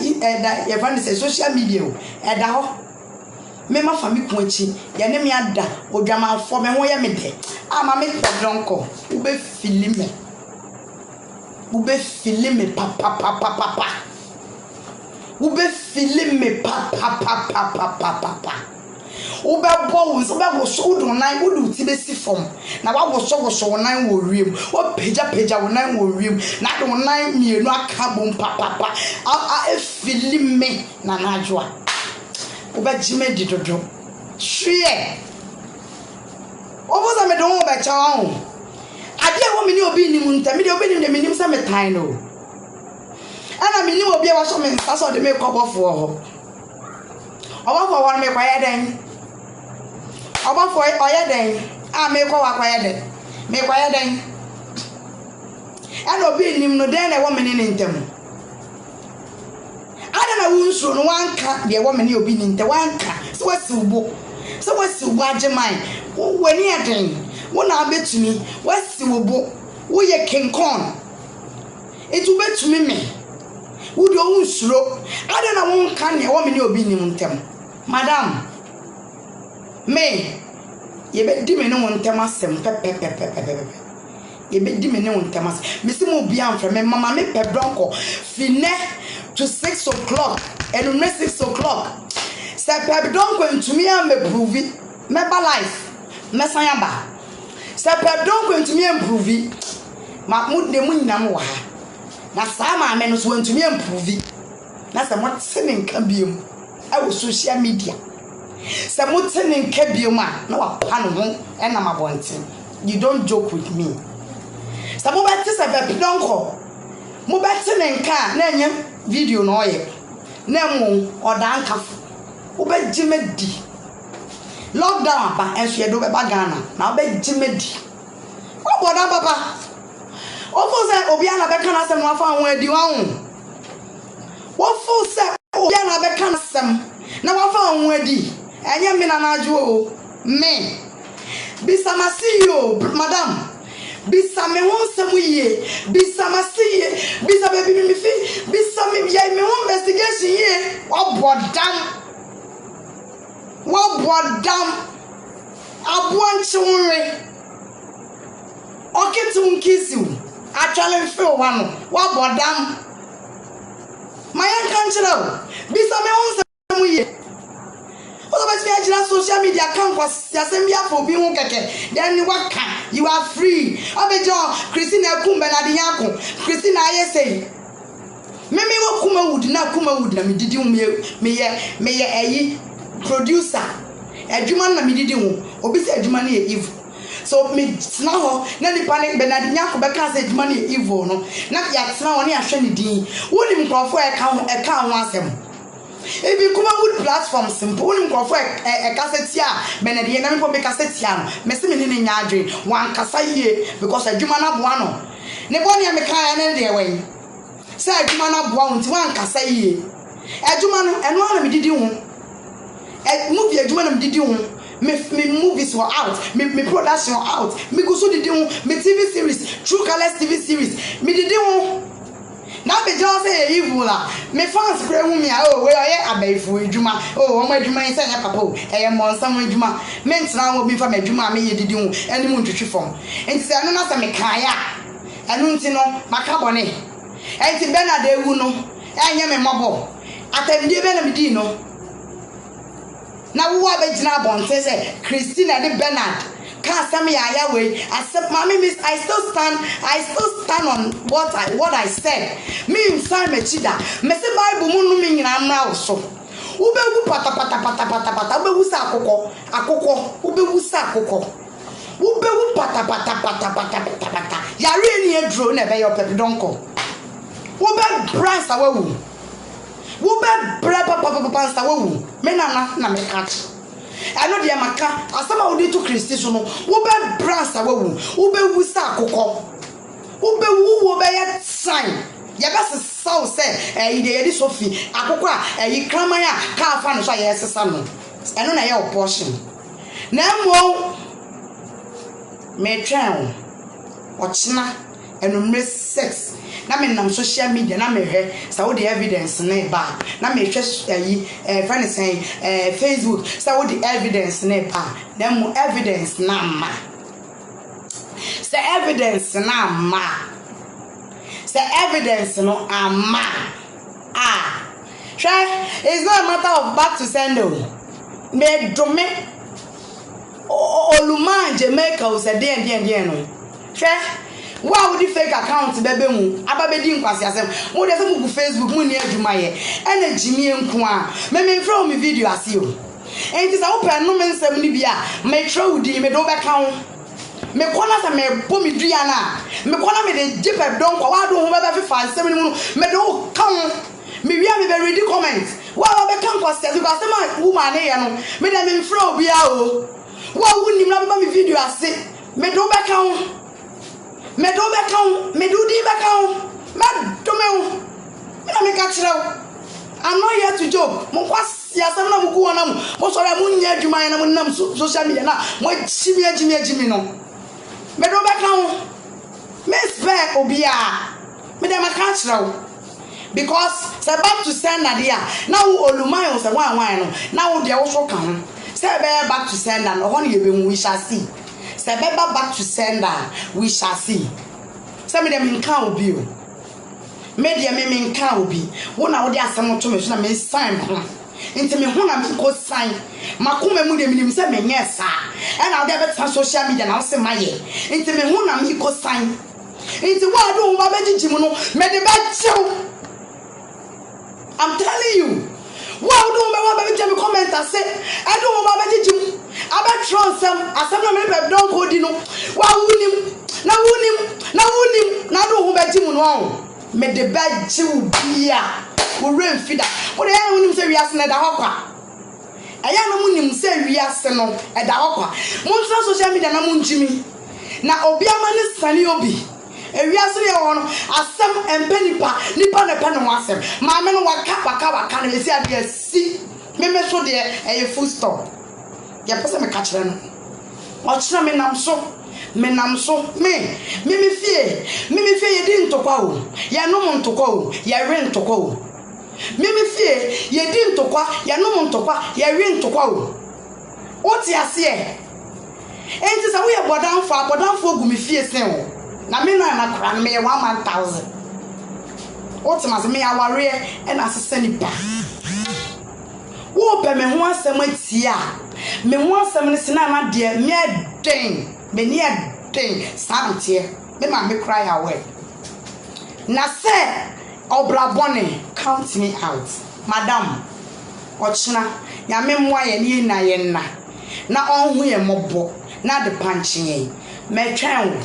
your friend say social media da ho. Me ma fa me ku achi ye ne me ada odwama fo me ho ye me de. Ama me todonko wo be fili me. Ube fili me pa. Ube fili me pa. Ube bows, ube wo so do nine wo ti be si form. Na wa wo so nine wo riem. Wo peja wo nine wo riem. Na do nine mienu aka bom pa. E fili me na najwa. Ube jime di dodo. Hwe. Obo za me do wo be cha wo. Ade a wo meni obi ni munta me de obi ni de meni msa metan no ana meni obi a wa so me nsa so de me kobofo ho obofo won me kwaye den obofo oye den a me kwa kwaye den me kwaye den ana obi ni no den na wo meni ni ntem ana na wunsu no wanka de wo meni obi ni ntem wanka so wasiubo ajeman wani aden wona betumi wasi wobo wo ye King Kong etu betumi me wo do unsuro ade na won kan ne wo me ne obi nim ntem madam me ye be di me ne won ntem asem pepe ye be di me ne won ntem asem me se mo bia amfra me mama me pe bronco fine to 6 o'clock and no 6 o'clock se pe bronco ntumi am me prove me ba life me san ba se pe bronco ntumi improve ma mu de mu nyinam wa ha na saa ma me no so ntumi improve na se mo tene nka biem e wo social media se mo tene nka biem a na wa pa no ho e na mabonten. You don't joke with me. Se mo ba ti se pe bronco mo ba tene nka na enye video no ye na mu oda nka wo ba jimedi lockdown ba enso ye do be ba Ghana na be jimedi o boda papa o fo se obi ana be kana sem no afa ho adi wa ho wo fo se obi ana be kana sem na wa fa ho adi enye me na najo o me bisa masiyo madam bisa me ho sem ye bisa masiye bisa be bi mi fi bisa me ye me ho investigation ye o bodam abuan chunre oketu nkisiu actually feel one wa bodam mayan kanchira bisa me won sem ye o ba ti ajira social media kan kwa yasembia for bi hu keke then waka you are free obejo Christina Kumbe na dinyako Christina ayesei meme wo kuma wood na me didi me ye eyi producer adwuma na me didi hu obi se adwuma na e evil so me tna ho na ni panic Bernard Nyako be ka se adwuma na e evil no na ya tna ho na ya hwe ni din woni mkrofo e ka ho asem ebi kuma wood platform simple woni mkrofo e cassette a Bernard ye na me po be cassette a no me se me ni nya adwen wan kasa yie because adwuma na boa no ne boni ya me ka ya na de wen se adwuma na boa nti wan kasa yie adwuma no eno na me didi hu movie adwuma na me didi hu me movies were out, me production were out, me go so did me TV series, True Colors TV series, me did now be just say evil me fans pray me oh we are abaifu adwuma oh o ma adwuma nsa nya papa o e mo nsa mo adwuma me ntra wo bi fa me adwuma me yedidi hu eni mu ntwetwe fom enti anu na sa me kan ya anu nti no maka bone enti Bernard ewu no enye me mobo atamdie be na me di no na wo abegina bonte say Christina de Bernard can't tell me I way. I said, Mommy, miss, I still stand on what I said. Me inside me chida. Me say Bible munu me nyina mra so. Ube wu pata. Ube wu sa akoko. Ube wu sa akoko. Ube wu pata. Yare ni edro na be your pep donko. Ube brand sa wu. Ube bra papa sa wu. Me na me catch. I know the Amaka, as some of to Christian, Ube brass a woo, Ube wusa coco, Ube woo be sign. Yabas so say, the Sophie, Akoka, a Kramaya, car fan, so yes, son. I know your portion. Now, may drown, watchna, and miss sex. Na me nam social media na me hwe sa wo the evidence na ba na me hwe friend say Facebook sa wo the evidence na ba dem mo evidence na ma say evidence na ma say evidence no ama it's not a matter of back to send me do me oluma Jamaica o say den no wow the fake account bebe mu ababedi nkwasi asem mo de se mu Facebook mu ni adwuma ye ena jimi enku a me from me video ase o enti sa open no me nsem ni bia me tro di me do be kan me kona sa me bo me dua na me kona me de jepe don kwa wa do ho be fa nsem ni mu me do kan me wia me be read comment wa be kan kwasi ase kwa asem woman ne ye no me de me from bia o wa wunim na be me video ase me do be kan me do be count, me do di be count, me do me catch now. I'm not here to joke. Mo kwasi asem na mo ku wona mo. Mo so ra mo nya adwuma na mo nam social media na mo jimi no. Me do be count. Me spare obia. Me dem catch now. Because say back to send na dia. Now oluman o say wan no. Now de wo so kan. Say be back to send na no ho na ye be we shall see. Sebeba back to sender, we shall see. Some of them in can be. Media me can be. One of the assemble to me, so I may sign. Into me, when I'm go sign. Makume mu de minim say me yes, and I'll never turn social media and I'll say my year. Into me, when I'm go sign. Into what I do, my baby Jimono, me the bad show. I'm telling you. What do my baby Jimmy comment and say, I don't want my baby Jim. I bet trust some, as some of them don't go dino. Why would him? Now do who bet him on. May the bad Jew be who rain feeder. What the hell when him say we are at the hopper? I am him say we are seno at the hopper. Monster social media na mun Jimmy. Now Obiama is Sunny Obi. E wiase ye wono asem empe nipa na pe no asem ma me no waka na esi ade asi me so de e full stop ya pese me ka kire no o kire me nam so me fie ye di ntokwa o ya no mo ntokwa o ya re ntokwa o me fie ye di ntokwa ya no mo ntokwa ya re ntokwa o ti ase e enti sa wo ye bodanfo gu me fie sen o na me na kra me 1,000 otima me aware e na sese nipa wo pe me ho asem atia me ho asem ne sina na de me den me ne den santie me ma me cry away na se obrabone count me out madam ochina ya me mwa ye ni na ye na onhu ye mobo na de panchie me twen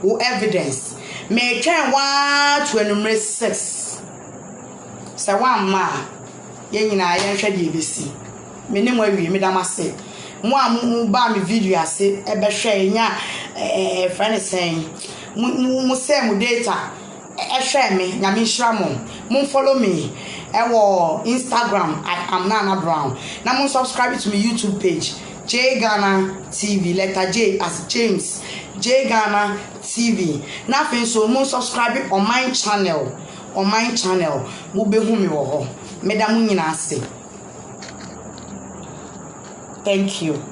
wo evidence me twen 1 to number 6 say one ma ye nyina ye hwe de besi me ne mo awie me da mase mo am ba me video ase e be hwe nya friend saying mo say mo data e hwe me nya me hira mo follow me e wo Instagram I am Nana Brown na mo subscribe to my YouTube page J Ghana TV, letter J as James, J Ghana TV. Nothing so mo subscribe on my channel. On my channel, mo be hu me wo ho. Medamu nyina ase. Thank you.